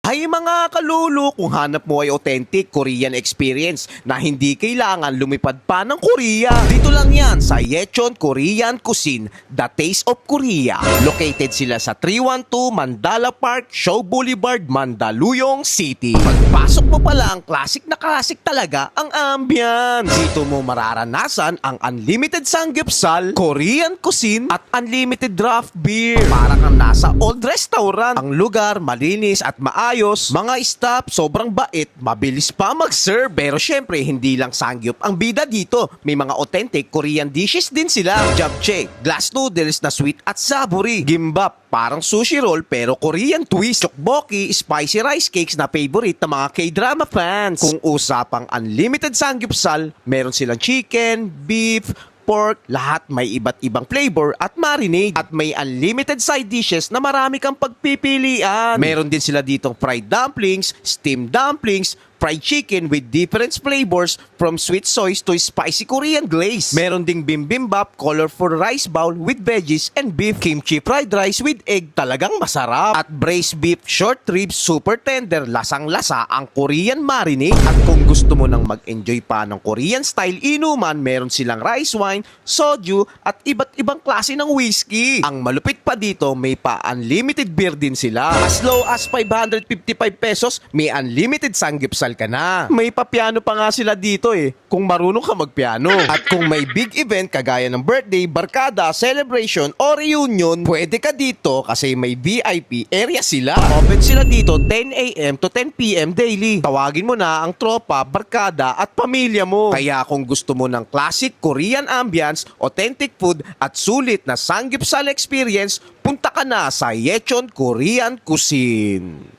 Hay mga kalulu, kung hanap mo ay authentic Korean experience na hindi kailangan lumipad pa ng Korea. Dito lang yan sa Yechon Korean Cuisine, The Taste of Korea. Located sila sa 312 Mandala Park, Shaw Boulevard, Mandaluyong City. Pagpasok mo pa lang, classic na classic talaga ang ambience. Dito mo mararanasan ang unlimited samgyeopsal, Korean cuisine at unlimited draft beer. Para kang nasa old restaurant. Ang lugar malinis at maayos. Mga staff sobrang bait, mabilis pa mag-serve. Pero syempre, hindi lang samgyup ang bida dito. May mga authentic Korean dishes din sila. Japchae, glass noodles na sweet at savory. Gimbap, parang sushi roll pero Korean twist. Tteokbokki, spicy rice cakes na favorite ng mga K-drama fans. Kung usapang unlimited samgyeopsal, meron silang chicken, beef, pork, lahat may iba't ibang flavor at marinade. At may unlimited side dishes na marami kang pagpipilian. Meron din sila ditong fried dumplings, steamed dumplings, fried chicken with different flavors from sweet soy to spicy Korean glaze. Meron ding bibimbap, colorful rice bowl with veggies and beef, kimchi fried rice with egg, talagang masarap. At braised beef short ribs, super tender, lasang-lasa ang Korean marinade. At kung gusto mo nang mag-enjoy pa ng Korean style inuman, meron silang rice wine, soju at iba't ibang klase ng whiskey. Ang malupit pa dito, may pa unlimited beer din sila. As low as 555 pesos, may unlimited samgyeopsal ka na. May papiano pa nga sila dito kung marunong ka magpiano. At kung may big event kagaya ng birthday, barkada, celebration o reunion, pwede ka dito kasi may VIP area sila. Open sila dito 10 a.m. to 10 p.m. daily. Tawagin mo na ang tropa, barkada at pamilya mo. Kaya kung gusto mo ng classic Korean ambience, authentic food at sulit na samgyeopsal experience, punta ka na sa Yechon Korean Cuisine.